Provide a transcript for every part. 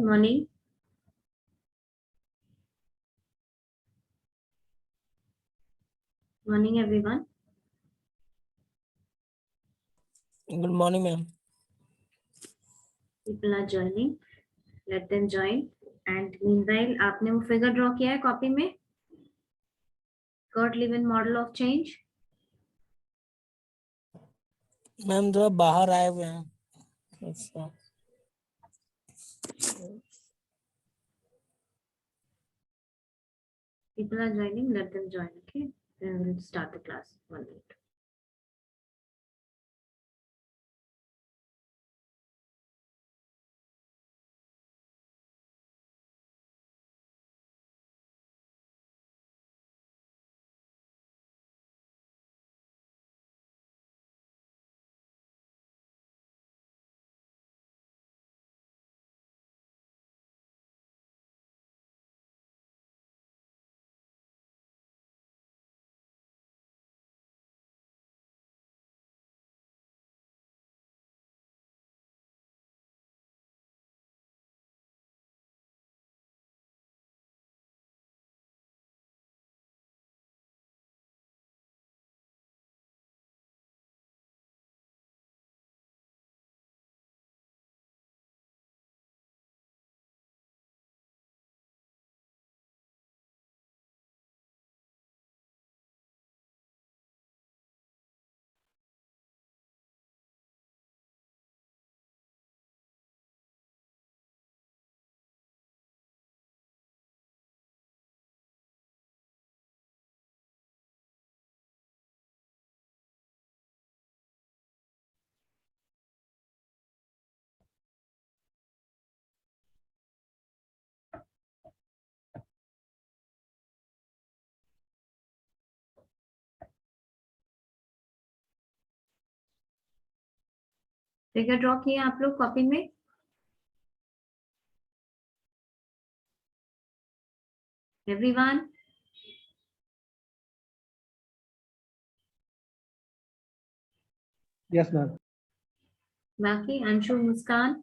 Morning. Morning, everyone. Good morning, ma'am. People are joining. Let them join. And meanwhile, आपने वो figure draw किया है copy में? Kurt-Lewin model of change. Ma'am थोड़ा बाहर आए हुए हैं। अच्छा। People are joining. Let them join. Okay. Then we'll start the class. 1 minute. Figure draw किया आप लोग copy में? Everyone. Yes, ma'am. बाकी अंशु, मुस्कान.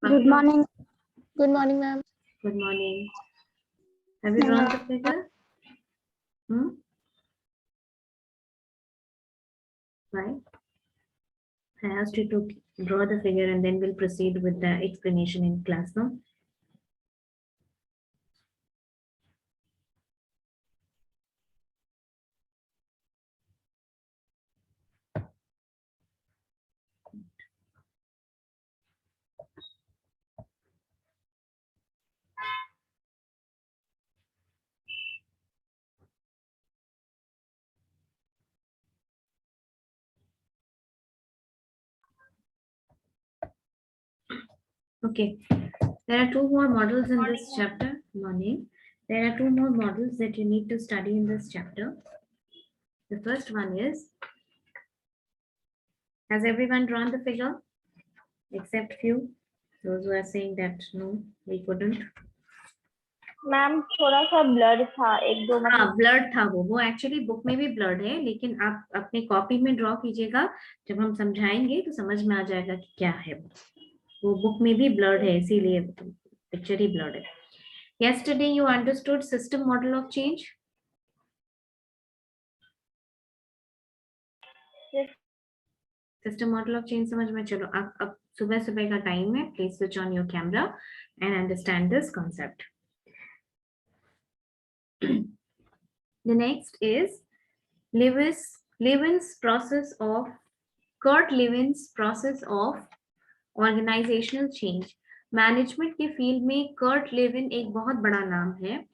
Good morning. Good morning, ma'am. Good morning. Have you drawn the figure? Why? I asked you to draw the figure and then we'll proceed with the explanation in class now. Okay, there are two more models in this chapter. Morning. There are two more models that you need to study in this chapter. The first one is, has everyone drawn the figure? Except few, those who are saying that no, we couldn't. Ma'am थोड़ा सा blur था एक दो हाँ, blurred था वो actually book में भी ब्लर्ड है, लेकिन आप अपने कॉपी में ड्रॉ कीजिएगा, जब हम समझाएंगे तो समझ में आ जाएगा कि क्या है वो बुक में भी ब्लर्ड है, इसीलिए पिक्चर ही ब्लर्ड है. Yesterday you understood system model of change. Yes. System model of change समझ में. चलो अब सुबह सुबह का टाइम है. Please switch on your camera and understand this concept. The next is Levin's process of Kurt-Levin's process of organizational change. Management के field में कर्ट लेविन एक बहुत बड़ा नाम है.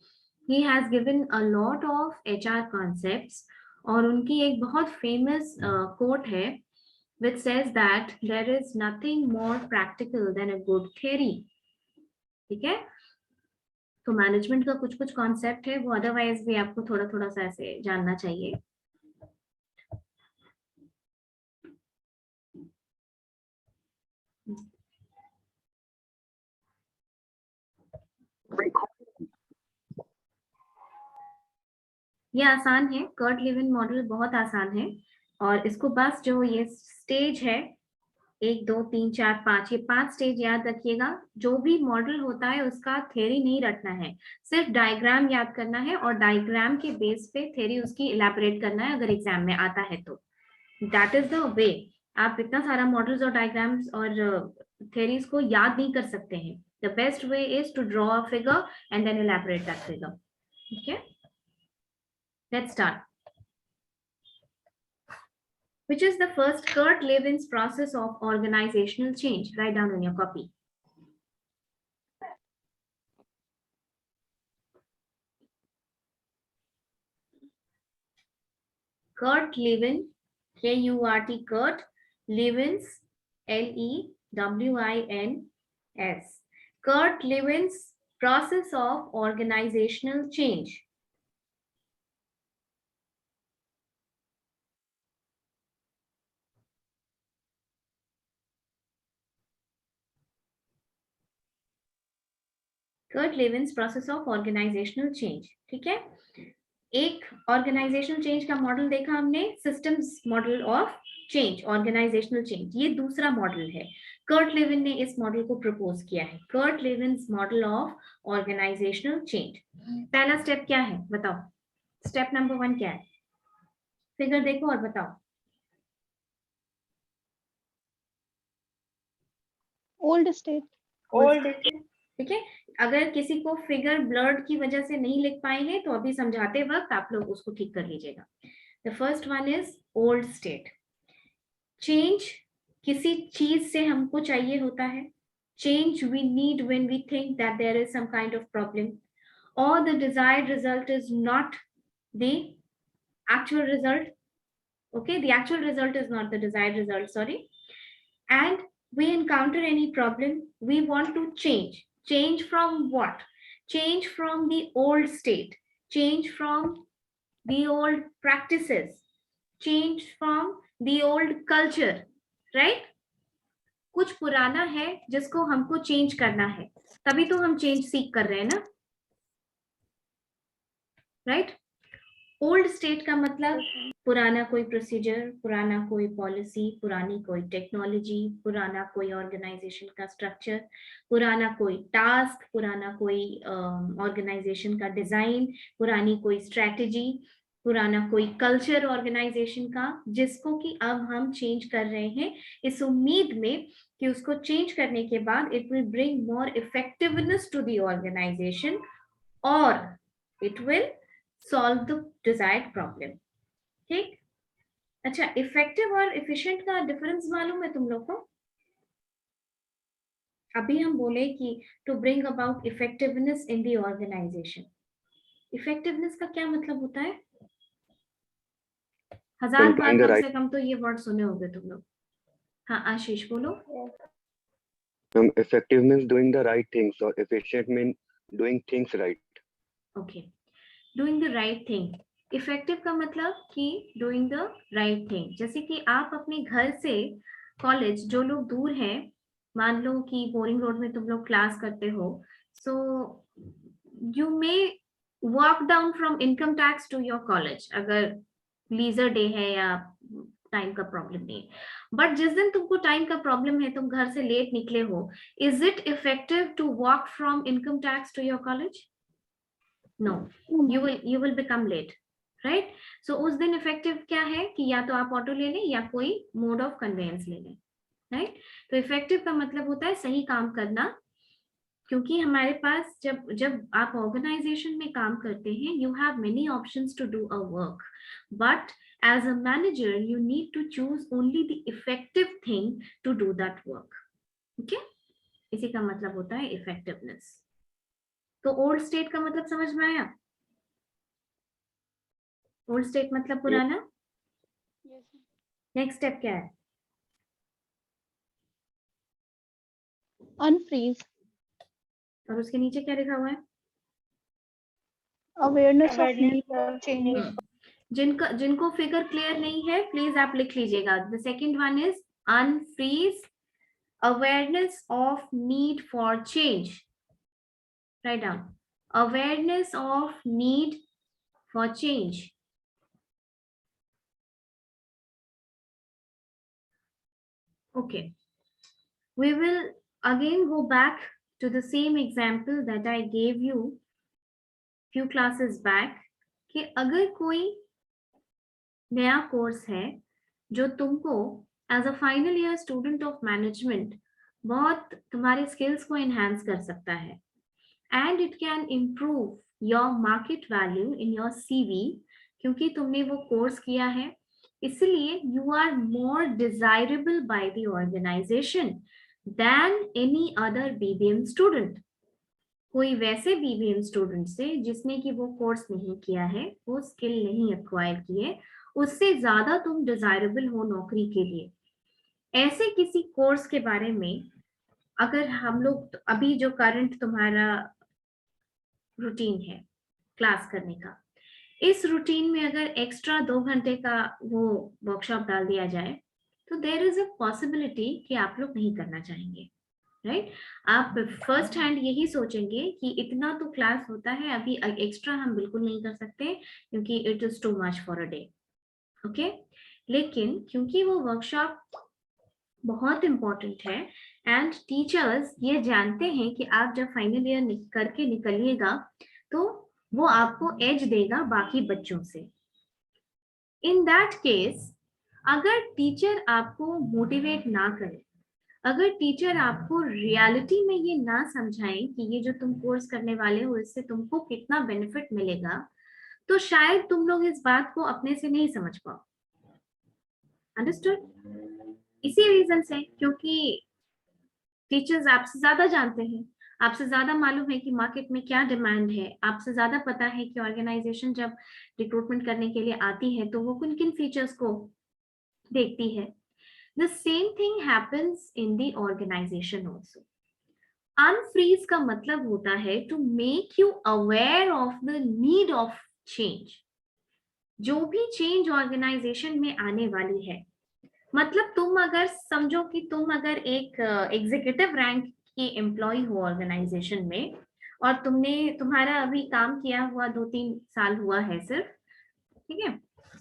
He has given a lot of HR concepts और उनकी एक बहुत फेमस कोट है which says that there is nothing more practical than a good theory. ठीक है, तो मैनेजमेंट का कुछ कुछ कॉन्सेप्ट है वो अदरवाइज भी आपको थोड़ा थोड़ा सा ऐसे जानना चाहिए. ये आसान है, कर्ट लेविन मॉडल बहुत आसान है, और इसको बस जो ये स्टेज है 1 2 3 4 5, ये 5 स्टेज याद रखिएगा। जो भी मॉडल होता है उसका थ्योरी नहीं रटना है, सिर्फ डायग्राम याद करना है और डायग्राम के बेस पे थ्योरी उसकी इलैबोरेट करना है अगर एग्जाम में आता है तो। That is the way. आप इतना सारा मॉडल्स और डायग्राम्स और थ्योरीज को याद नहीं कर सकते हैं। The best way is to draw a figure and then elaborate that figure. Okay, let's start. Which is the first Kurt Levin's process of organizational change? Write down on your copy. Kurt Lewin, K-U-R-T, Kurt Levin's, L-E-W-I-N-S. Kurt Levin's process of organizational change. Kurt Levin's process of organizational change. ठीक है, एक organisational change का model देखा हमने, systems model of change, organisational change. ये दूसरा model है, Kurt Lewin ने इस मॉडल को प्रपोज किया है, Kurt Lewin's model of organisational change. पहला स्टेप क्या है बताओ, स्टेप नंबर 1 क्या है? फिगर देखो और बताओ। Old state. ठीक है, अगर किसी को फिगर ब्लर्ड की वजह से नहीं लिख पाए हैं तो अभी समझाते वक्त आप लोग उसको ठीक कर लीजिएगा। The first one is old state. Change किसी चीज से हमको चाहिए होता है, change we need when we think that there is some kind of problem or the desired result is not the actual result. Okay, the actual result is not the desired result, sorry. And we encounter any problem, we want to change from what? Change from the old state, change from the old practices, change from the old culture, right? कुछ पुराना है जिसको हमको change करना है, तभी तो हम चेंज सीख कर रहे हैं ना, राइट? ओल्ड स्टेट का मतलब पुराना कोई प्रोसीजर, पुराना कोई पॉलिसी, पुरानी कोई टेक्नोलॉजी, पुराना कोई ऑर्गेनाइजेशन का स्ट्रक्चर, पुराना कोई टास्क, पुराना कोई ऑर्गेनाइजेशन का डिजाइन, पुरानी कोई स्ट्रेटेजी, पुराना कोई कल्चर ऑर्गेनाइजेशन का, जिसको कि अब हम चेंज कर रहे हैं इस उम्मीद में कि उसको चेंज करने के बाद it will bring more effectiveness to the organisation और it will solve the desired problem. ठीक, अच्छा, इफेक्टिव और एफिशिएंट का डिफरेंस मालूम है तुम लोग को? अभी हम बोले कि to bring about effectiveness in the organisation, effectiveness का क्या मतलब होता है? 1000 बार कम से कम तो ये वर्ड सुने होंगे तुम लोग। हाँ आशीष बोलो। Effective means doing the right things or efficient means doing things right. Okay, doing the right thing। Effective का मतलब कि डूइंग द राइट थिंग। जैसे कि आप अपने घर से कॉलेज, जो लोग दूर हैं, मान लो कि बोरिंग रोड में तुम लोग क्लास करते हो, so you may walk down from income tax to your college, अगर लीजर डे है या टाइम का प्रॉब्लम नहीं है। बट जिस दिन तुमको टाइम का प्रॉब्लम है, तुम घर से लेट निकले हो, is it effective to walk from income tax to your college? No, you will become late, right? So उस दिन इफेक्टिव क्या है कि या तो आप ऑटो ले लें या कोई मोड ऑफ कन्वेंस ले लें, राइट? तो इफेक्टिव का मतलब होता है सही काम करना, क्योंकि हमारे पास जब आप ऑर्गेनाइजेशन में काम करते हैं, you have many options to do a work, but as a manager you need to choose only the effective thing to do that work. Okay, इसी का मतलब होता है इफेक्टिवनेस। तो ओल्ड स्टेट का मतलब समझ में आया? ओल्ड स्टेट मतलब पुराना। नेक्स्ट स्टेप क्या है? अनफ्रीज। और उसके नीचे क्या लिखा हुआ है? Awareness of need for change. जिनको फिगर क्लियर नहीं है प्लीज आप लिख लीजिएगा। The second one is unfreeze, awareness of need for change. Write down, awareness of need for change. Okay, we will again go back to the same example that I gave you few classes back कि अगर कोई नया course है जो तुमको as a final year student of management बहुत तुम्हारे skills को एनहांस कर सकता है and it can improve your market value in your CV, क्योंकि तुमने वो कोर्स किया है इसलिए you are more desirable by the organisation than any other BBM student. कोई वैसे बीबीएम स्टूडेंट से जिसने कि वो कोर्स नहीं किया है, वो स्किल नहीं एक्वायर की है, उससे ज्यादा तुम डिजायरेबल हो नौकरी के लिए। ऐसे किसी कोर्स के बारे में अगर हम लोग अभी जो करंट तुम्हारा रूटीन है क्लास करने का, इस रूटीन में अगर एक्स्ट्रा 2 घंटे का वो वर्कशॉप डाल दिया जाए तो देयर इज अ पॉसिबिलिटी कि आप लोग नहीं करना चाहेंगे, राइट? आप फर्स्ट हैंड यही सोचेंगे कि इतना तो क्लास होता है, अभी एक्स्ट्रा हम बिल्कुल नहीं कर सकते क्योंकि it is too much for a day. Okay, लेकिन क्योंकि वो वर्कशॉप बहुत इंपॉर्टेंट है एंड टीचर्स ये जानते हैं कि आप जब फाइनल ईयर करके निकलिएगा तो वो आपको एज देगा बाकी बच्चों से। इन दैट केस अगर टीचर आपको मोटिवेट ना करे, अगर टीचर आपको रियलिटी में ये ना समझाएं कि ये जो तुम कोर्स करने वाले हो इससे तुमको कितना बेनिफिट मिलेगा, तो शायद तुम लोग इस बात को अपने से नहीं समझ पाओ। अंडरस्टूड? इसी रीजन से, क्योंकि टीचर्स आपसे ज्यादा जानते हैं, आपसे ज्यादा मालूम है कि मार्केट में क्या डिमांड है, आपसे ज्यादा पता है कि ऑर्गेनाइजेशन जब रिक्रूटमेंट करने के लिए आती है तो वो किन किन फीचर्स को देखती है। The same thing happens in the organization also. Unfreeze का मतलब होता है to make you aware of the need of change. जो भी चेंज ऑर्गेनाइजेशन में आने वाली है, मतलब तुम अगर समझो कि तुम अगर एक एग्जीक्यूटिव रैंक की एम्प्लॉय हो ऑर्गेनाइजेशन में और तुम्हारा अभी काम किया हुआ 2-3 साल हुआ है सिर्फ, ठीक है,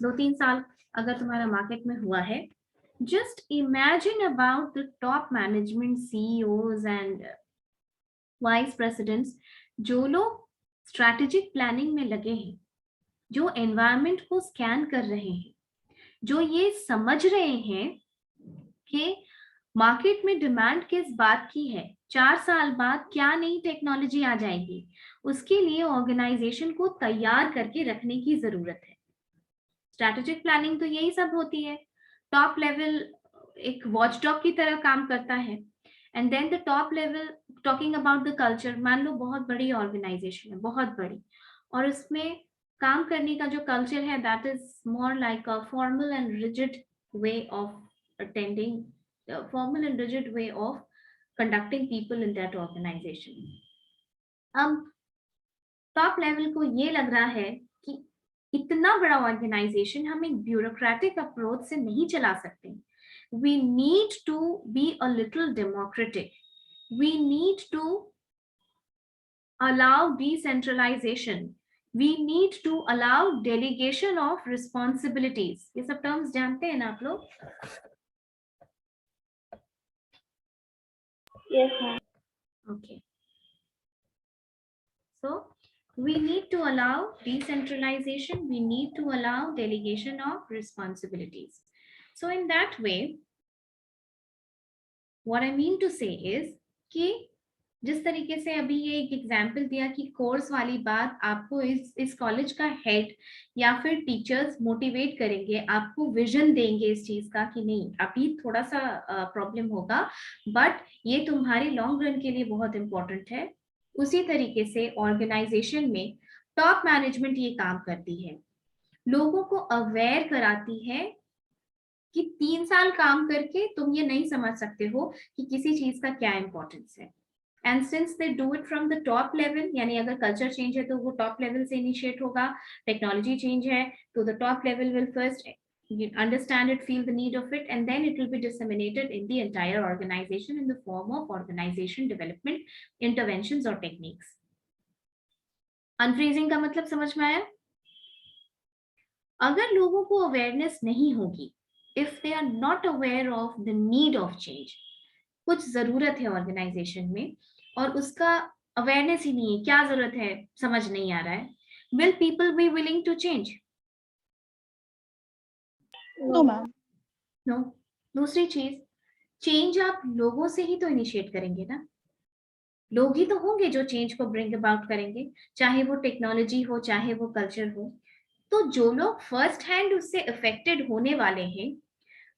2-3 साल अगर तुम्हारा मार्केट में हुआ है, just imagine about the top management CEOs and vice presidents जो लोग स्ट्रैटेजिक प्लानिंग में लगे हैं, जो एनवायरनमेंट को स्कैन कर रहे हैं, जो ये समझ रहे हैं कि मार्केट में डिमांड किस बात की है, 4 साल बाद क्या नई टेक्नोलॉजी आ जाएगी, उसके लिए ऑर्गेनाइजेशन को तैयार करके रखने की जरूरत है। स्ट्रैटेजिक प्लानिंग तो यही सब होती है। टॉप लेवल एक वॉचडॉग की तरह काम करता है and then the top level talking about the culture. मान लो बहुत बड़ी ऑर्गेनाइजेशन है, बहुत बड़ी, और उसमें काम करने का जो कल्चर है that is more like a formal and rigid way of attending, formal and rigid way of conducting people in that organisation. अब टॉप लेवल को ये लग रहा है कि इतना बड़ा ऑर्गेनाइजेशन हम एक ब्यूरोक्रेटिक अप्रोच से नहीं चला सकते। We need to be a little democratic. We need to allow decentralization. We need to allow delegation of responsibilities. ये सब टर्म्स जानते हैं ना आप लोग? Yes, ma'am. Okay. So we need to allow decentralization. We need to allow delegation of responsibilities. So in that way, what I mean to say is कि जिस तरीके से अभी ये एक एग्जाम्पल दिया कि कोर्स वाली बात आपको इस कॉलेज का हेड या फिर टीचर्स मोटिवेट करेंगे, आपको विजन देंगे इस चीज का कि नहीं अभी थोड़ा सा प्रॉब्लम होगा बट ये तुम्हारे लॉन्ग रन के लिए बहुत इंपॉर्टेंट है। उसी तरीके से ऑर्गेनाइजेशन में टॉप मैनेजमेंट ये काम करती है, लोगों को अवेयर कराती है कि 3 साल काम करके तुम ये नहीं समझ सकते हो कि किसी चीज का क्या इंपॉर्टेंस है। And since they do it from the top level, यानी अगर कल्चर चेंज है तो वो टॉप लेवल से इनिशिएट होगा, टेक्नोलॉजी चेंज है तो the top level will first understand it, feel the need of it, and then it will be disseminated in the entire organization in the form of organization development interventions or techniques. Unfreezing का मतलब समझ में आया? अगर लोगों को awareness नहीं होगी, if they are not aware of the need of change, कुछ जरूरत है ऑर्गेनाइजेशन में और उसका अवेयरनेस ही नहीं है, क्या जरूरत है समझ नहीं आ रहा है, will people be willing to change? No ma'am. No. दूसरी चीज, चेंज आप लोगों से ही तो इनिशिएट करेंगे ना, लोग ही तो होंगे जो चेंज को ब्रिंग अबाउट करेंगे, चाहे वो टेक्नोलॉजी हो चाहे वो कल्चर हो। तो जो लोग फर्स्ट हैंड उससे अफेक्टेड होने वाले हैं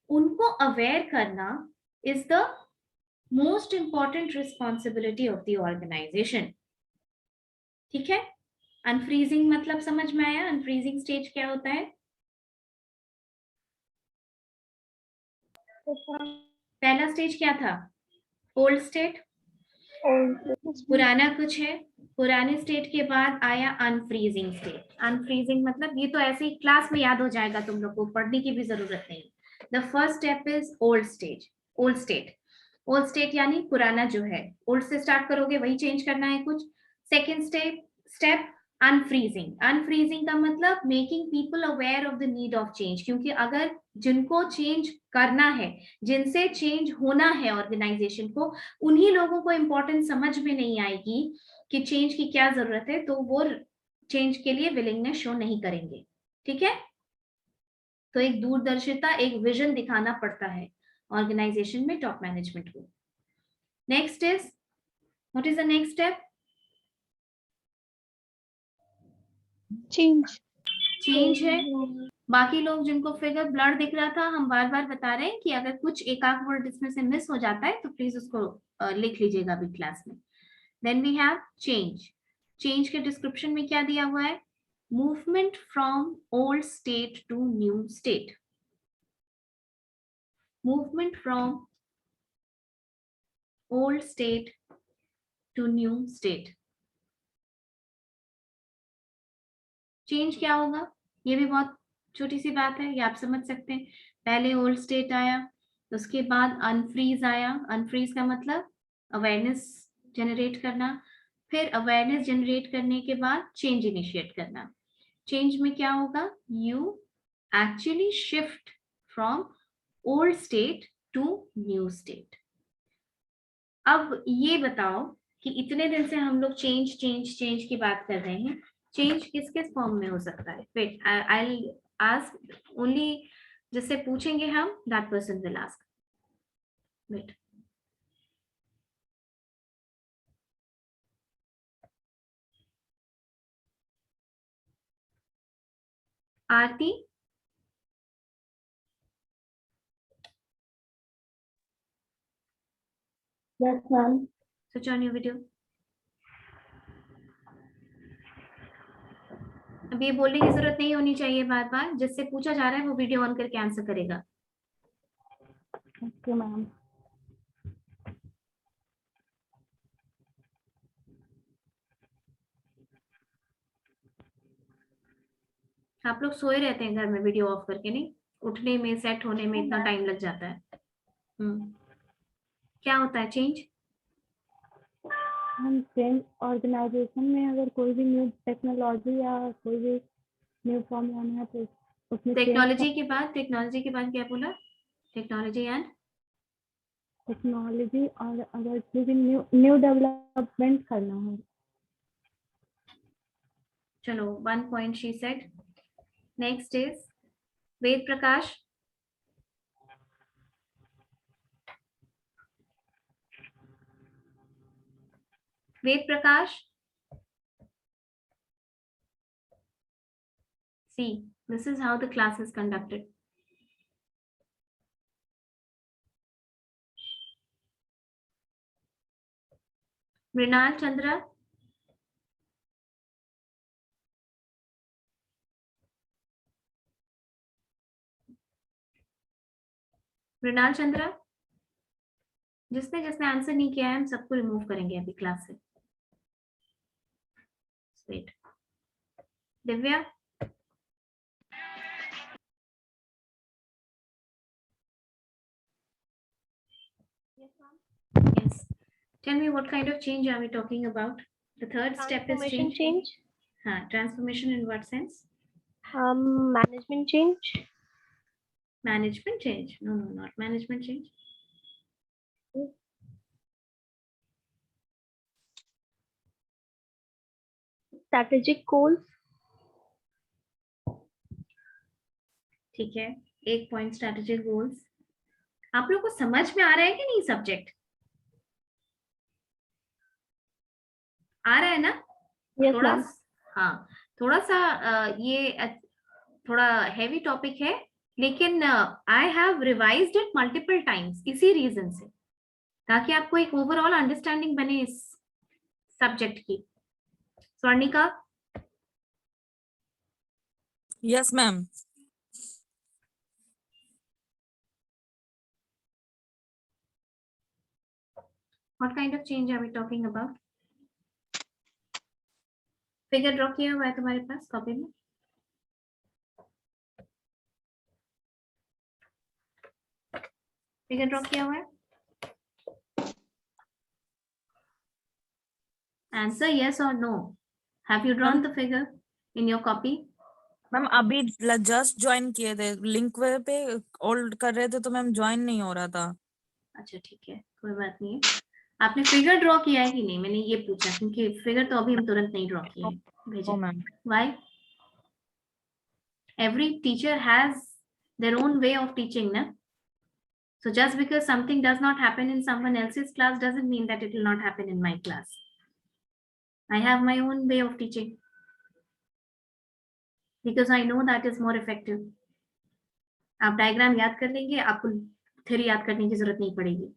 उनको अवेयर करना is the most important responsibility of the organisation. ठीक है, अनफ्रीजिंग मतलब समझ में आया? अनफ्रीजिंग स्टेज क्या होता है? पहला स्टेज क्या था? ओल्ड स्टेट, पुराना कुछ है, पुराने स्टेट के बाद आया अनफ्रीजिंग स्टेट। अनफ्रीजिंग मतलब ये तो ऐसे ही क्लास में याद हो जाएगा, तुम लोग को पढ़ने की भी जरूरत नहीं। The first step is old stage, old state. Old state यानी पुराना जो है, ओल्ड से स्टार्ट करोगे वही चेंज करना है कुछ। Second step unfreezing. अनफ्रीजिंग का मतलब making people aware of the need of change, क्योंकि अगर जिनको चेंज करना है, जिनसे चेंज होना है ऑर्गेनाइजेशन को, उन्हीं लोगों को इंपॉर्टेंस समझ में नहीं आएगी कि चेंज की क्या जरूरत है, तो वो चेंज के लिए विलिंगनेस शो नहीं करेंगे। ठीक है, तो एक दूरदर्शिता, एक विजन दिखाना पड़ता है ऑर्गेनाइजेशन में टॉप मैनेजमेंट को। Next is, what is the next step? Change. Change है। बाकी लोग जिनको फिगर ब्लर दिख रहा था, हम बार बार बता रहे हैं कि अगर कुछ एक आध वर्ड इसमें से मिस हो जाता है तो प्लीज उसको लिख लीजिएगा अभी क्लास में। Then we have change. Change के डिस्क्रिप्शन में क्या दिया हुआ है? Movement from old state to new state. Movement from old state to new state. Change क्या होगा? ये भी बहुत छोटी सी बात है, ये आप समझ सकते हैं। पहले ओल्ड स्टेट आया, उसके बाद अनफ्रीज आया। अनफ्रीज का मतलब अवेयरनेस जनरेट करना, फिर अवेयरनेस जनरेट करने के बाद चेंज इनिशिएट करना। चेंज में क्या होगा? You actually shift from old state to new state. अब ये बताओ कि इतने दिन से हम लोग चेंज चेंज चेंज की बात कर रहे हैं, चेंज किस किस फॉर्म में हो सकता है? Wait, I will ask only, जिससे पूछेंगे हम that person will ask. Wait, Aarti, yes ma'am. Switch on your video. अब ये बोलने की जरूरत नहीं होनी चाहिए बार बार, जिससे पूछा जा रहा है वो वीडियो ऑन करके आंसर करेगा। Okay ma'am. आप लोग सोए रहते हैं घर में वीडियो ऑफ करके, नहीं? उठने में, सेट होने में इतना टाइम लग जाता है। क्या होता है चेंज? हम चेंज ऑर्गेनाइजेशन में अगर कोई भी न्यू टेक्नोलॉजी या कोई भी न्यू फॉर्म लाना है तो उसमें टेक्नोलॉजी के बाद, टेक्नोलॉजी के बाद क्या बोला? टेक्नोलॉजी एंड टेक्नोलॉजी, और अगर कोई भी न्यू डेवलपमेंट करना है। चलो, 1 point she said. Next is Ved Prakash. Ved Prakash, see, this is how the class is conducted. Mrinal Chandra, Mrinal Chandra, जिसने जिसने आंसर नहीं किया है हम सबको रिमूव करेंगे अभी क्लास से। Wait, Divya, yes, tell me what kind of change are we talking about? The third step is change. Change. हाँ, transformation in what sense? Management change. Management change? No, not management change. Strategic goals. ठीक है, 1 point strategic goals. आप लोग को समझ में आ रहा है कि नहीं सब्जेक्ट? आ रहा है ना? Yes, थोड़ा ma'am. हाँ, थोड़ा सा ये थोड़ा हैवी टॉपिक है, लेकिन I have revised it multiple times इसी रीजन से, ताकि आपको एक ओवरऑल अंडरस्टैंडिंग बने इस सब्जेक्ट की। Swarnika? Yes, ma'am. What kind of change are we talking about? Figure draw किया हुआ है तुम्हारे पास कॉपी में? फिगर ड्रॉ किया हुआ है? Answer yes or no. Have you drawn the figure in your copy? Ma'am अभी जस्ट ज्वाइन किए थे, लिंक पे ओल्ड कर रहे थे तो मैम ज्वाइन नहीं हो रहा था। अच्छा ठीक है, कोई बात नहीं है। आपने फिगर ड्रॉ किया है कि नहीं, मैंने ये पूछा, क्योंकि फिगर तो अभी हम तुरंत नहीं ड्रॉ किए हैं। भेजे ma'am. Why? Every teacher has their own way of teaching, na? So just because something does not happen in someone else's class doesn't mean that it will not happen in my class. I have my own way of teaching because I know that is more effective. आप diagram याद कर लेंगे, आपको theory याद करने की जरूरत नहीं पड़ेगी।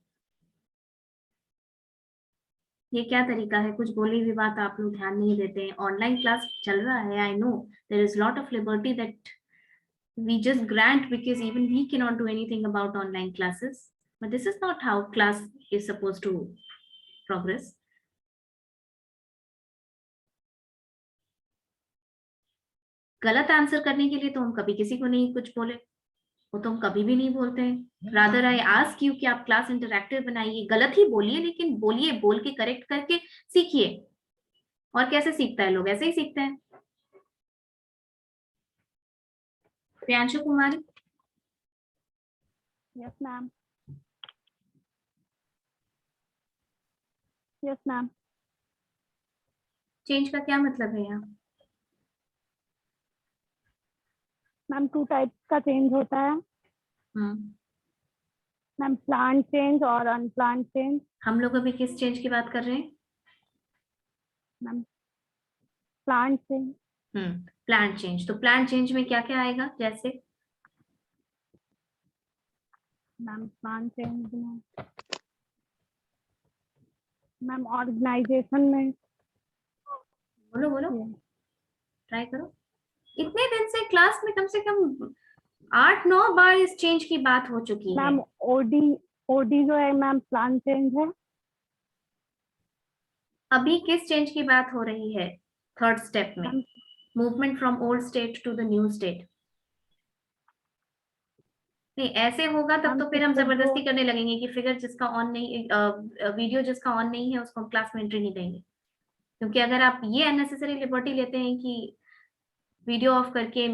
ये क्या तरीका है, कुछ बोली हुई बात आप लोग ध्यान नहीं देते हैं। ऑनलाइन क्लास चल रहा है, I know there is lot of liberty that we just grant because even we cannot do anything about online classes, but this is not how class is supposed to progress. गलत answer करने के लिए तो हम कभी किसी को नहीं कुछ बोले, वो तो हम कभी भी नहीं बोलते हैं। रादर आई आस्क यू कि आप क्लास इंटरैक्टिव बनाइए, गलत ही बोलिए लेकिन बोलिए, बोल के करेक्ट करके सीखिए। और कैसे सीखता है लोग, ऐसे ही सीखते हैं। प्रियांशु कुमारी? Yes, ma'am. Yes, ma'am. Change का क्या मतलब है यहाँ? मैम 2 टाइप्स का चेंज होता है मैम, प्लान चेंज और अनप्लान चेंज। हम लोग अभी किस चेंज की बात कर रहे हैं? Ma'am plan change. Plan change. तो प्लान चेंज में क्या क्या आएगा? जैसे मैम प्लान चेंज में मैम ऑर्गेनाइजेशन में। बोलो बोलो, ट्राई करो। इतने दिन से क्लास में कम से कम 8-9 बार इस चेंज की बात हो चुकी है। मैम ओडी जो है मैम प्लान चेंज है। अभी किस चेंज की बात हो रही है? थर्ड स्टेप में, movement from old state to the new state. नहीं, ऐसे होगा तब तो फिर हम जबरदस्ती करने लगेंगे कि फिगर जिसका ऑन नहीं, वीडियो जिसका ऑन नहीं है उसको हम क्लास में एंट्री नहीं देंगे। क्योंकि अगर आप ये अननेसेसरी लिबर्टी लेते हैं कि वीडियो ऑफ करके,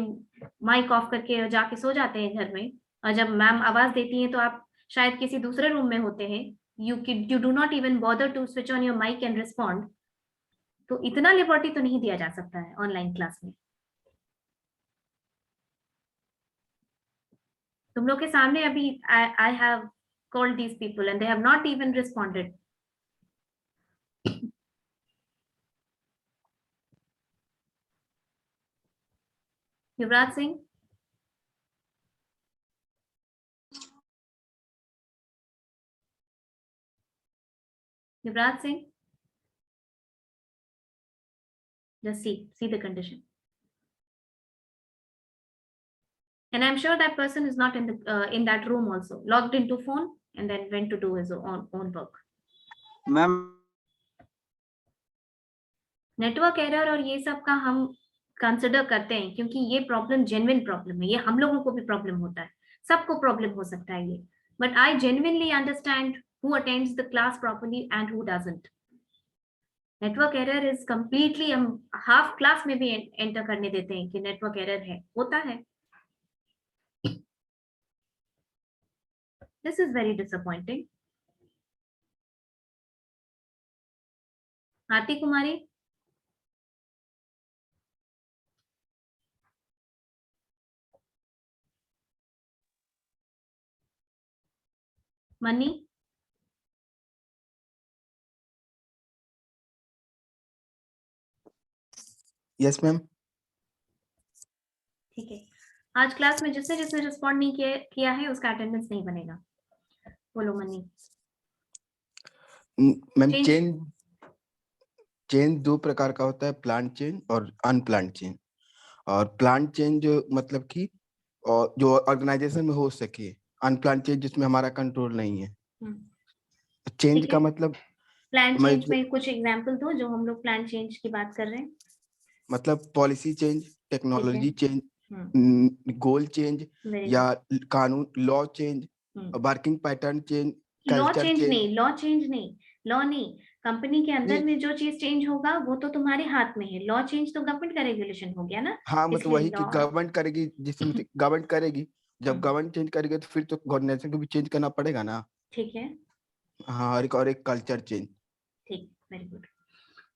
माइक ऑफ करके जाके सो जाते हैं घर में, और जब मैम आवाज देती हैं तो आप शायद किसी दूसरे रूम में होते हैं, you do not even bother to switch on your mic and respond, तो इतना लिबर्टी तो नहीं दिया जा सकता है ऑनलाइन क्लास में। तुम लोग के सामने अभी I have called these people and they have not even responded. Yuvraj Singh? Yuvraj Singh, just see the condition. And I'm sure that person is not in that room also, logged into phone and then went to do his own work. Ma'am network error और ये सब का हम consider करते हैं, क्योंकि ये problem genuine problem है। ये हम लोगों को भी प्रॉब्लम होता है, सबको प्रॉब्लम हो सकता है ये, but I genuinely understand who attends the class properly and who doesn't. Network error is completely, हम हाफ क्लास में भी एंटर करने देते हैं कि नेटवर्क एरर है, होता है. This is very disappointing. Aarti Kumari, money, yes ma'am. ठीक है. आज क्लास में जिसने जिसने रिस्पॉन्ड नहीं किया है उसका अटेंडेंस नहीं बनेगा. बोलो मनी. Ma'am Change. चेंज दो प्रकार का होता है, प्लांट चेंज और अनप्लांट चेंज. और प्लांट चेंज जो मतलब कि और जो ऑर्गेनाइजेशन में हो सके, अनप्लांट चेंज जिसमें हमारा कंट्रोल नहीं है. चेंज ठीक का है. मतलब प्लान मैं चेंज में कुछ एग्जांपल दो जो हम लोग प्लान चेंज की बात कर रहे हैं. मतलब पॉलिसी चेंज, टेक्नोलॉजी चेंज, गोल चेंज वेरी या गुड. कानून law change, working pattern change, law culture change change. नहीं, लॉ चेंज नहीं, लॉ नहीं. कंपनी के अंदर नहीं, में जो चीज चेंज होगा वो तो तुम्हारे हाथ में है. लॉ चेंज तो गवर्नमेंट का रेगुलेशन हो गया ना. हाँ मतलब इसलिए वही कि लॉ. गवर्नमेंट करेगी, जिसमें गवर्नमेंट करेगी. जब गवर्नमेंट चेंज करेगी तो फिर तो ऑर्गेनाइजेशन को भी चेंज करना पड़ेगा ना. ठीक है. हाँ, और एक कल्चर चेंज. ठीक, वेरी गुड.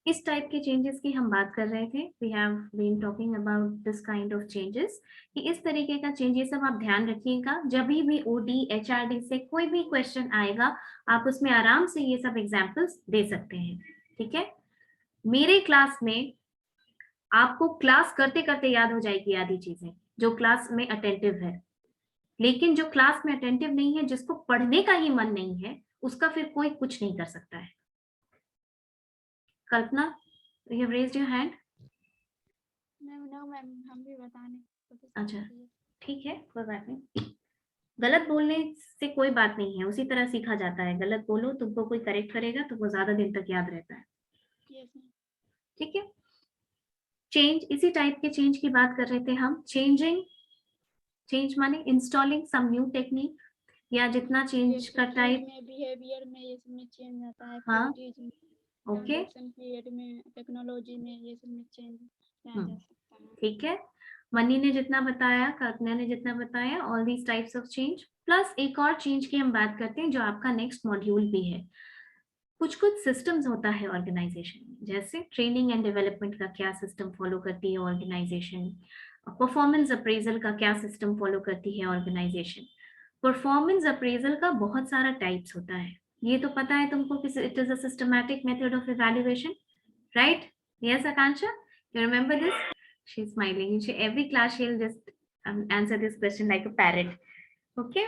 इस टाइप के चेंजेस की हम बात कर रहे थे. We have been talking about this kind of changes, कि इस तरीके का चेंज. ये सब आप ध्यान रखिएगा. जब भी ओडी एचआरडी से कोई भी क्वेश्चन आएगा आप उसमें आराम से ये सब एग्जांपल्स दे सकते हैं. ठीक है. मेरे क्लास में आपको क्लास करते करते याद हो जाएगी आधी चीजें, जो क्लास में अटेंटिव है. लेकिन जो क्लास में अटेंटिव नहीं है, जिसको पढ़ने का ही मन नहीं है, उसका फिर कोई कुछ नहीं कर सकता है. कल्पना, you have raised your hand. Ma'am हम भी बताने. अच्छा, ठीक है, कोई बात नहीं. गलत बोलने से कोई बात नहीं है, उसी तरह सीखा जाता है. गलत बोलो, तुमको कोई करेक्ट करेगा तो वो ज्यादा दिन तक याद रहता है. ठीक है. चेंज, इसी टाइप के चेंज की बात कर रहे थे हम. चेंज माने इंस्टॉलिंग सम न्यू टेक्निक, या जितना चेंज का टाइप. बिहेवियर में ये सब में चेंज आता है. हाँ, ओके, ट्रांजैक्शन पीरियड में, टेक्नोलॉजी में, ये सब में चेंज लाया जा सकता है. ठीक है. मनी ने जितना बताया, कल्पना ने जितना बताया, all these types of change. Plus एक और चेंज की हम बात करते हैं जो आपका नेक्स्ट मॉड्यूल भी है. कुछ सिस्टम्स होता है ऑर्गेनाइजेशन में, जैसे ट्रेनिंग एंड डेवलपमेंट का क्या सिस्टम फॉलो करती है ऑर्गेनाइजेशन. परफॉर्मेंस अप्रेजल का क्या सिस्टम फॉलो करती है ऑर्गेनाइजेशन. परफॉर्मेंस अप्रेजल का बहुत सारा टाइप्स होता है. ये तो पता है तुमको कि it is a systematic method of evaluation, right? Yes Akanksha, you remember this? She's smiling. Every class she'll just answer this question like a parrot. Okay,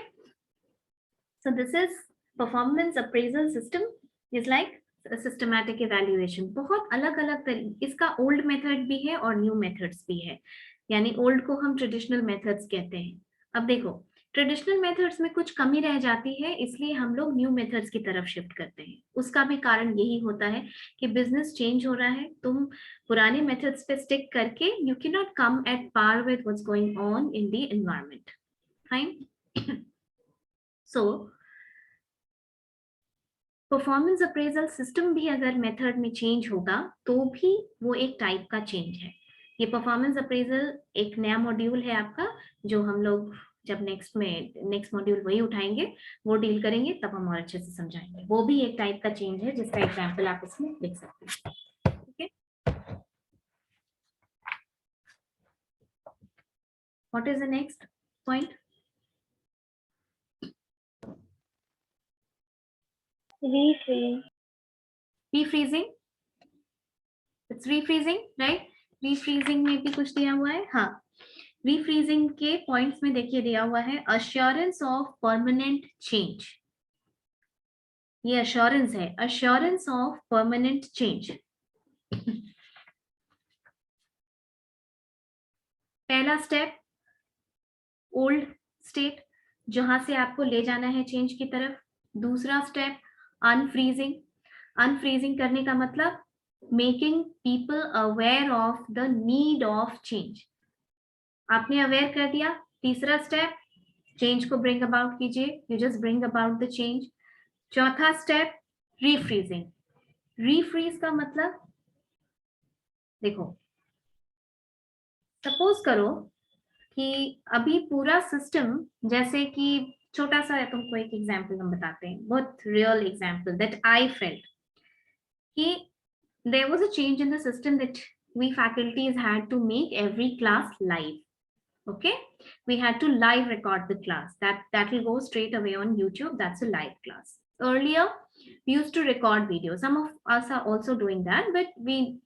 so this is performance appraisal system is like a systematic evaluation. बहुत अलग अलग इसका old method भी है और new methods भी है. यानी old को हम traditional methods कहते हैं. अब देखो, ट्रेडिशनल मेथड्स में कुछ कमी रह जाती है, इसलिए हम लोग न्यू मेथड्स की तरफ शिफ्ट करते हैं. उसका भी कारण यही होता है कि बिजनेस चेंज हो रहा है. तुम पुराने मेथड्स पे स्टिक करके you can not come at par with what's going on in the environment. Fine. So performance appraisal system भी अगर मेथड में चेंज होगा तो भी वो एक टाइप का चेंज है. ये परफॉर्मेंस अप्रेजल एक नया मॉड्यूल है आपका, जो हम लोग जब नेक्स्ट मॉड्यूल वही उठाएंगे, वो डील करेंगे, तब हम और अच्छे से समझाएंगे. वो भी एक टाइप का चेंज है जिसका एग्जांपल आप इसमें लिख सकते हैं. ठीक है. What is the next point? Refreezing. It's refreezing, right? Refreezing में भी कुछ दिया हुआ है. हाँ, रीफ्रीजिंग के पॉइंट्स में देखिए दिया हुआ है अश्योरेंस ऑफ परमानेंट चेंज. ये अश्योरेंस है, अश्योरेंस ऑफ परमानेंट चेंज. पहला स्टेप ओल्ड स्टेट, जहां से आपको ले जाना है चेंज की तरफ. दूसरा स्टेप अनफ्रीजिंग. अनफ्रीजिंग करने का मतलब making people aware of the need of change. आपने अवेयर कर दिया. तीसरा स्टेप चेंज को ब्रिंग अबाउट कीजिए, you just bring about the change. चौथा स्टेप रीफ्रीजिंग. रीफ्रीज का मतलब देखो सपोज करो कि अभी पूरा सिस्टम, जैसे कि छोटा सा तुमको एक एग्जांपल हम बताते हैं, बहुत real example that I felt कि there was a change in the system that we faculties had to make every class live. Okay, we had to live record the class. That will go straight away on YouTube. That's a live class. Earlier we used to record video. Some of us are also doing that, but we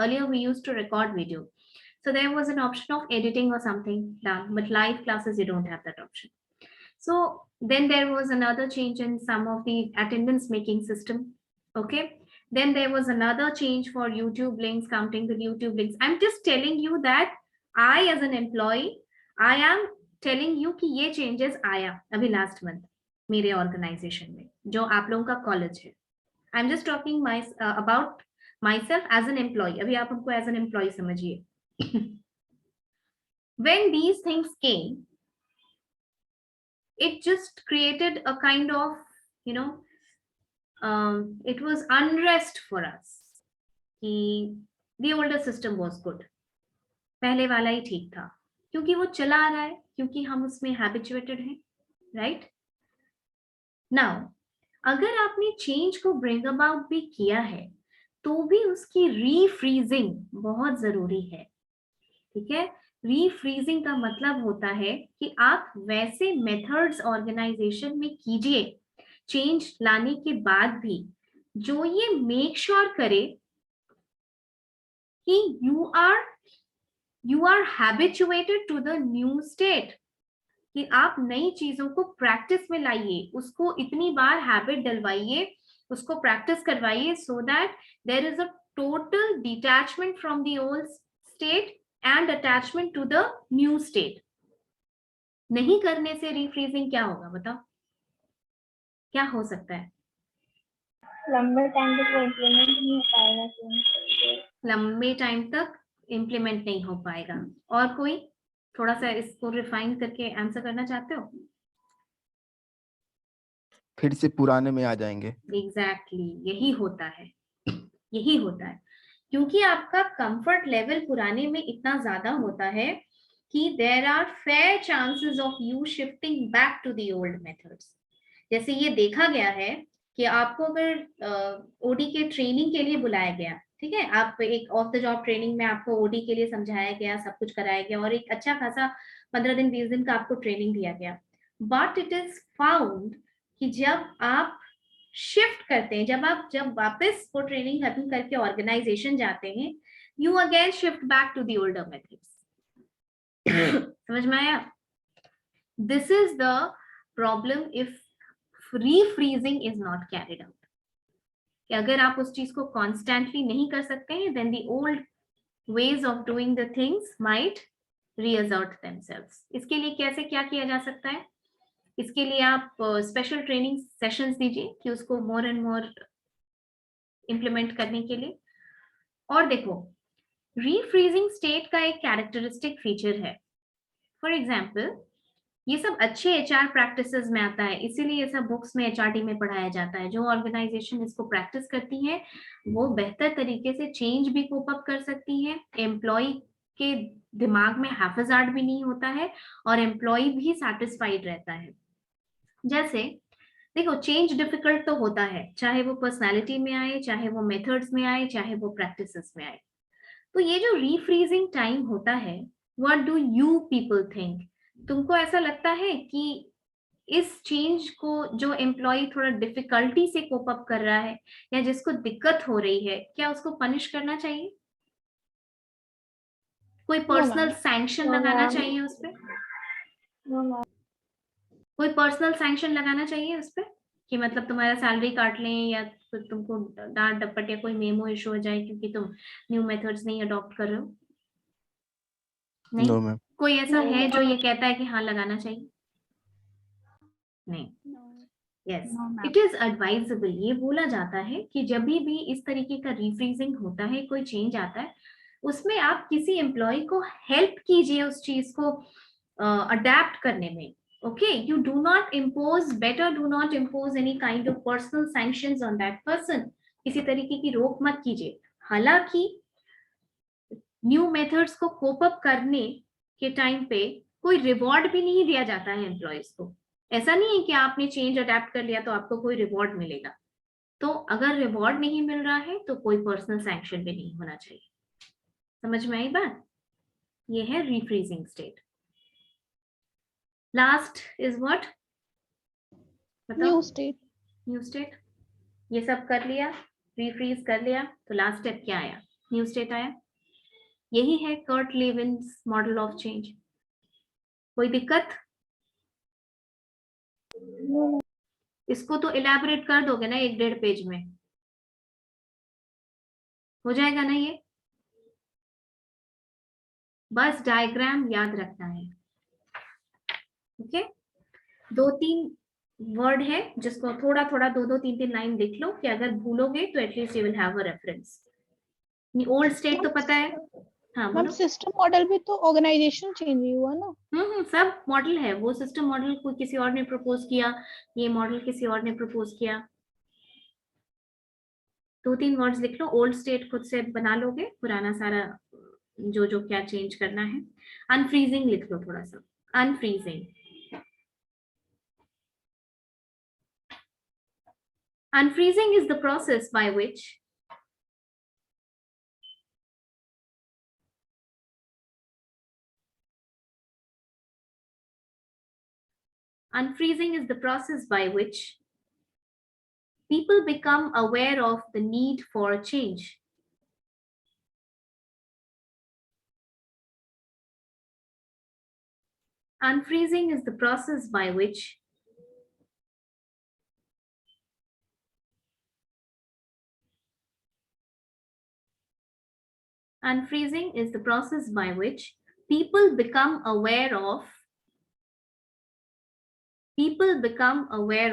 earlier we used to record video, so there was an option of editing or something done, but live classes you don't have that option. So then there was another change in some of the attendance making system. Okay, then there was another change for YouTube links, counting the YouTube links. I'm just telling you that I as an employee, I am telling you कि ये changes आया अभी last month मेरे organization में, जो आप लोगों का college है. I'm just talking about myself as an employee. अभी आप हमको as an employee समझिए. When these things came, it just created a kind of, you know, it was unrest for us. The older system was good. पहले वाला ही ठीक था, क्योंकि वो चला आ रहा है, क्योंकि हम उसमें हैबिचुएटेड हैं, राइट? नाउ अगर आपने चेंज को ब्रिंग अबाउट भी किया है, तो भी उसकी रीफ्रीजिंग बहुत जरूरी है. ठीक है, रीफ्रीजिंग का मतलब होता है कि आप वैसे मेथड्स ऑर्गेनाइजेशन में कीजिए चेंज लाने के बाद भी, जो ये मेक श्योर करे कि you are habituated to the new state, कि आप नई चीजों को प्रैक्टिस में लाइए, उसको इतनी बार हैबिट डलवाइए, उसको प्रैक्टिस करवाइए, so that there is a total detachment from the old state and attachment to the new state. नहीं करने से रीफ्रीजिंग क्या होगा बताओ, क्या हो सकता है? लंबे टाइम तक वो इम्प्लीमेंट नहीं हो पाएगा. लंबे टाइम तक इम्प्लीमेंट नहीं हो पाएगा. और कोई थोड़ा सा इसको रिफाइन करके आंसर करना चाहते हो? फिर से पुराने में आ जाएंगे. एग्जैक्टली यही होता है, यही होता है, क्योंकि आपका कंफर्ट लेवल पुराने में इतना ज्यादा होता है कि there are fair chances of you shifting back to the old methods. जैसे ये देखा गया है कि आपको अगर ओडी के ट्रेनिंग के लिए बुलाया गया, ठीक है, आप एक ऑफ द जॉब ट्रेनिंग में आपको ओडी के लिए समझाया गया, सब कुछ कराया गया और एक अच्छा खासा 15 दिन 20 दिन का आपको ट्रेनिंग दिया गया, बट इट इज फाउंड कि जब आप शिफ्ट करते हैं, जब वापस वो ट्रेनिंग खत्म करके ऑर्गेनाइजेशन जाते हैं, you again shift back to the older methods. समझ में आया? This is the problem if refreezing is not carried out. कि अगर आप उस चीज को कॉन्स्टेंटली नहीं कर सकते हैं, then the old ways of doing the things might reassert themselves. इसके लिए कैसे क्या किया जा सकता है? इसके लिए आप स्पेशल ट्रेनिंग सेशंस दीजिए कि उसको मोर एंड मोर इम्प्लीमेंट करने के लिए. और देखो, रीफ्रीजिंग स्टेट का एक कैरेक्टरिस्टिक फीचर है. फॉर एग्जाम्पल, ये सब अच्छे एचआर प्रैक्टिसेस में आता है, इसीलिए ये सब बुक्स में एचआरटी में पढ़ाया जाता है. जो ऑर्गेनाइजेशन इसको प्रैक्टिस करती है वो बेहतर तरीके से चेंज भी कोप अप कर सकती है, एम्प्लॉय के दिमाग में हैफाजार्ड भी नहीं होता है और एम्प्लॉय भी सेटिस्फाइड रहता है. जैसे देखो, चेंज डिफिकल्ट तो होता है, चाहे वो पर्सनालिटी में आए, चाहे वो मेथड्स में आए, चाहे वो प्रैक्टिसेस में आए. तो ये जो रीफ्रीजिंग टाइम होता है, what do you people think? तुमको ऐसा लगता है कि इस चेंज को जो एम्प्लॉय थोड़ा डिफिकल्टी से कोप अप कर रहा है या जिसको दिक्कत हो रही है, क्या उसको पनिश करना चाहिए? कोई पर्सनल सैंक्शन लगाना चाहिए उस पर? कोई पर्सनल सैंक्शन लगाना चाहिए उस पर कि मतलब तुम्हारा सैलरी काट लें या तुमको डांट डपट या कोई मेमो इशू हो जाए क्योंकि तुम न्यू मेथड्स नहीं अडॉप्ट कर रहे हो? नहीं. No ma'am. कोई ऐसा है जो ये कहता है कि हाँ लगाना चाहिए? नहीं. Yes, it is advisable. ये बोला जाता है कि जब भी इस तरीके का रीफ्रीजिंग होता है, कोई चेंज आता है, उसमें आप किसी एम्प्लॉय को हेल्प कीजिए उस चीज को अडेप्ट करने में. Okay, you do not impose, better do not impose any kind of personal sanctions on that person. किसी तरीके की रोक मत कीजिए. हालांकि न्यू मेथड्स को कोप अप करने के टाइम पे कोई रिवॉर्ड भी नहीं दिया जाता है एम्प्लॉयज को। ऐसा नहीं है कि आपने चेंज अडेप्ट कर लिया तो आपको कोई रिवॉर्ड मिलेगा। तो अगर रिवॉर्ड नहीं मिल रहा है तो कोई पर्सनल सैंक्शन भी नहीं होना चाहिए। समझ में आई बात? ये है refreezing state. Last is what? New state. New state. ये सब कर लिया, रीफ्रीज कर लिया, तो लास्ट स्टेप क्या आया? न्यू स्टेट आया। यही है Kurt Lewin's model of change. कोई दिक्कत? इसको तो इलैबोरेट कर दोगे ना 1-1.5 पेज में, हो जाएगा ना ये? बस डायग्राम याद रखना है। ओके, 2-3 वर्ड है जिसको थोड़ा थोड़ा 2-2, 3-3 लाइन लिख लो कि अगर भूलोगे तो at least you will have a reference. Old state तो पता है। हाँ मैम बोलो। सिस्टम मॉडल भी तो ऑर्गेनाइजेशन चेंज ही हुआ ना। सब मॉडल है। वो सिस्टम मॉडल कोई किसी और ने प्रपोज किया, ये मॉडल किसी और ने प्रपोज किया। 2-3 वर्ड्स लिख लो। ओल्ड स्टेट खुद से बना लोगे, पुराना सारा जो जो क्या चेंज करना है। अनफ्रीजिंग लिख लो थोड़ा सा। Unfreezing. Unfreezing is the process by which people become aware of the need for change. Unfreezing is the process by which people become aware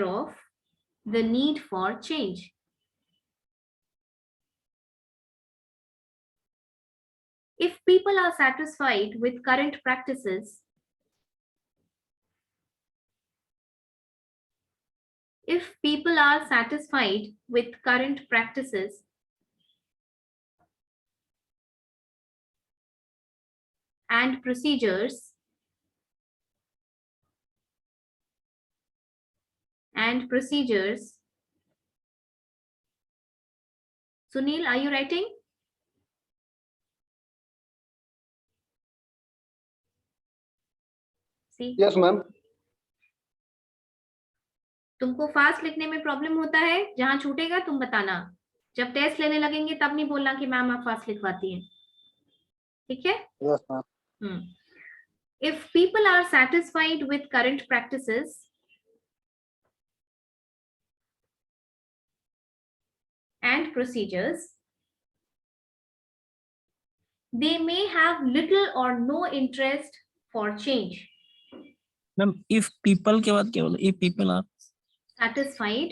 of the need for change. If people are satisfied with current practices, and procedures, Sunil, are you writing? See? Yes, ma'am. तुमको fast लिखने में problem होता है, जहां छूटेगा तुम बताना। जब टेस्ट लेने लगेंगे तब नहीं बोलना कि मैम आप फास्ट लिखवाती हैं। ठीक है? Yes, ma'am. If people are satisfied with current practices and procedures, they may have little or no interest for change. Ma'am if people के बाद क्या बोला? इफ पीपल आर Satisfied,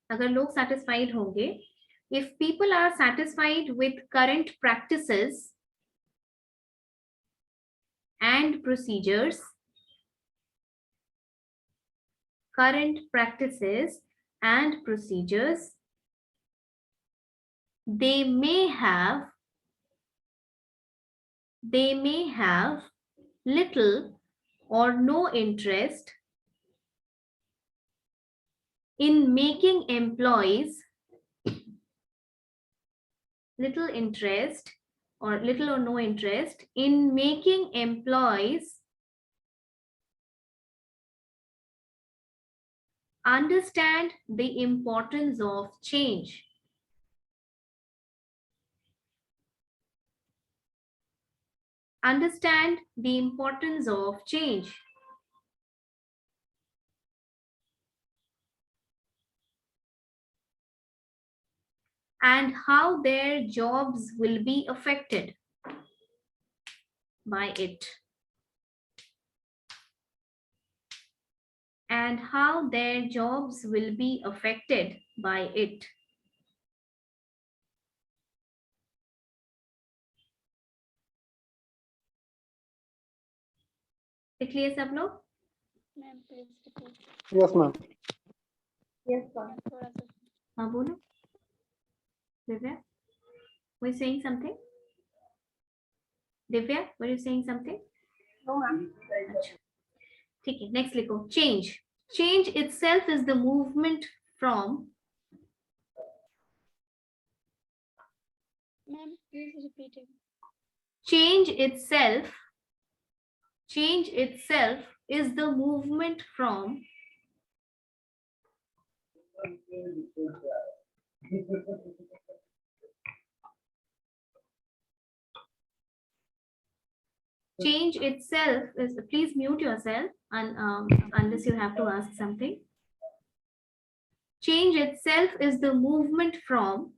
अगर लोग satisfied होंगे, if people are satisfied with current practices and procedures, they may have little or no interest in making employees little or no interest in making employees understand the importance of change. Understand the importance of change. And how their jobs will be affected by it. And how their jobs will be affected by it. लिख लिए सब लोग? Yes, ma'am. Yes, ma'am. हाँ बोलो। Divya, were you saying something? Divya, were you saying something? No, ma'am. अच्छा, ठीक है, next लिखो change. Change itself is the movement from. Ma'am, please repeat it. Change itself is the movement from change itself is, please mute yourself and unless you have to ask something. Change itself is the movement from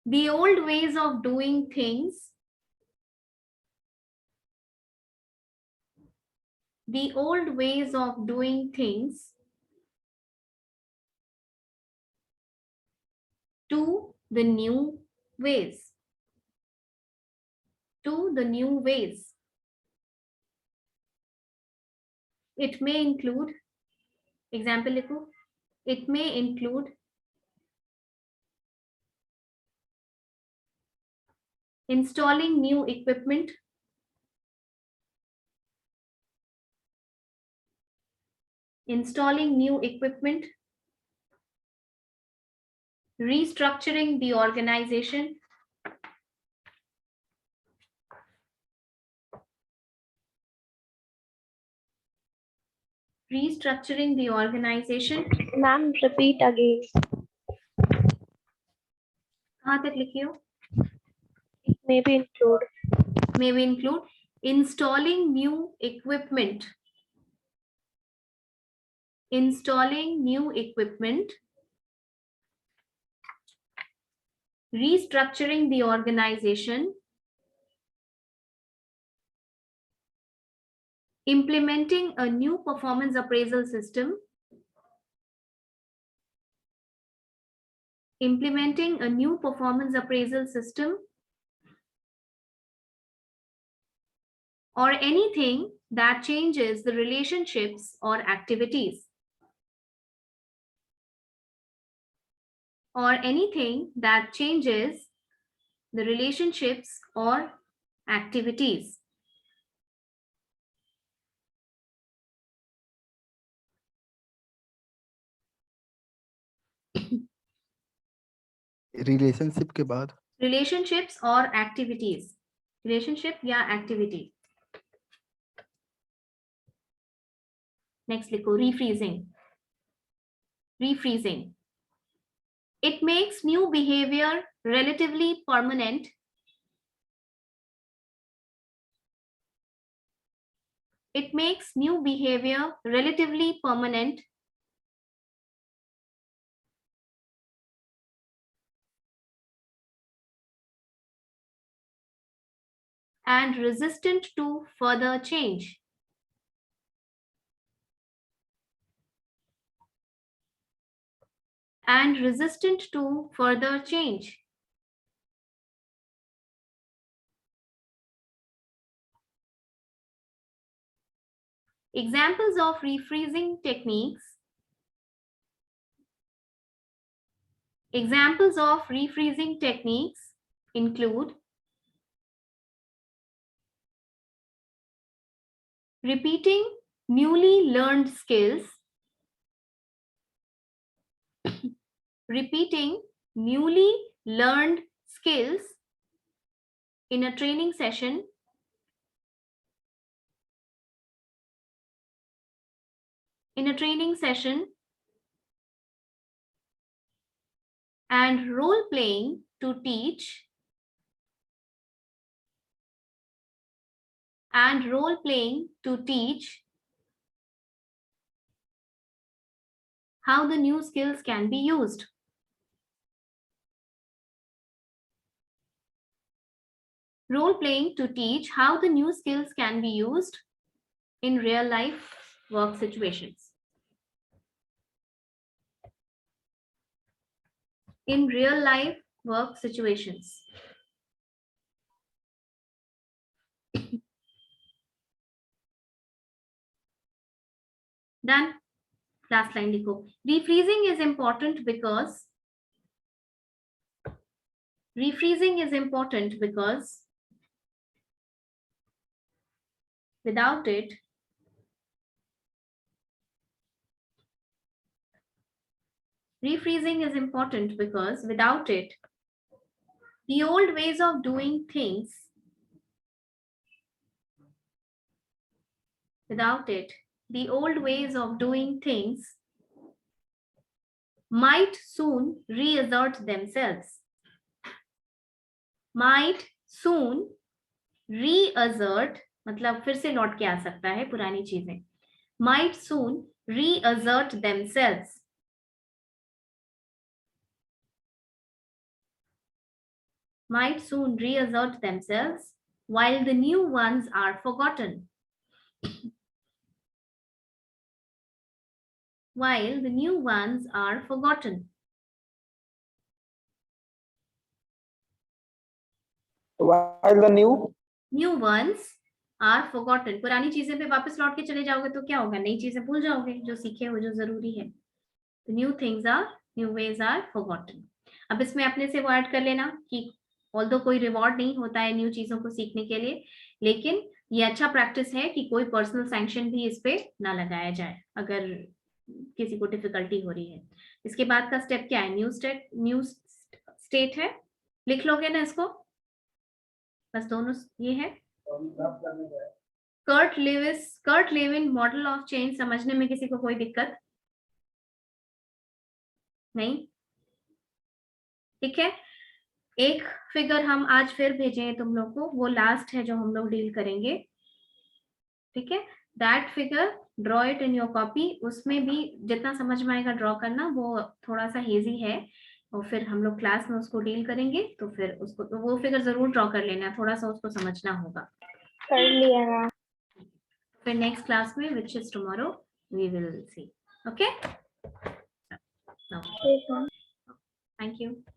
the old ways of doing things, the old ways of doing things to the new ways, to the new ways. It may include, example लिखो, it may include installing new equipment, restructuring the organization, Ma'am, repeat again. कहाँ तक लिखी हो? Maybe include. May we include installing new equipment, restructuring the organization, implementing a new performance appraisal system, or anything that changes the relationships or activities. Or anything that changes the relationships or activities. Relationship के बाद Relationships or activities. Relationship या activity. Next लिखो refreezing. It makes new behavior relatively permanent. And resistant to further change. Examples of refreezing techniques. Include repeating newly learned skills, in a training session, and role playing to teach how the new skills can be used. In real life work situations. Done. Last line लिखो. Refreezing is important because without it, refreezing is important because without it, the old ways of doing things, without it, the old ways of doing things might soon reassert themselves. Might soon reassert मतलब फिर से लौट के आ सकता है पुरानी चीजें. Might soon reassert themselves. Might soon reassert themselves while the new ones are forgotten. While the new ones are forgotten. While the New ones are forgotten. पुरानी चीजें पे वापस लौट के चले जाओगे तो क्या होगा? नई चीजें भूल जाओगे जो सीखे हो, जो जरूरी है. The new things are, new ways are forgotten. अब इसमें अपने से वो ऐड कर लेना कि ऑल्दो कोई रिवॉर्ड नहीं होता है न्यू चीजों को सीखने के लिए, लेकिन ये अच्छा प्रैक्टिस है कि कोई पर्सनल सैंक्शन भी इस पे ना लगाया जाए अगर किसी को डिफिकल्टी हो रही है. इसके बाद का स्टेप क्या है? न्यू स्टेट है. लिख लोगे ना इसको? बस दोनों ये है. Kurt Lewin model of change समझने में किसी को कोई दिक्कत नहीं? ठीक है. एक फिगर हम आज फिर भेजे हैं तुम लोग को, वो लास्ट है जो हम लोग डील करेंगे. ठीक है. That figure draw it in your copy. उसमें भी जितना समझ में आएगा ड्रॉ करना, वो थोड़ा सा हेजी है और फिर हम लोग क्लास में उसको डील करेंगे. तो फिर उसको तो वो फिगर जरूर ड्रॉ कर लेना, थोड़ा सा उसको समझना होगा. कर लिया मैम. फिर नेक्स्ट क्लास में which is tomorrow we will see. Okay. ठीक है. Thank you.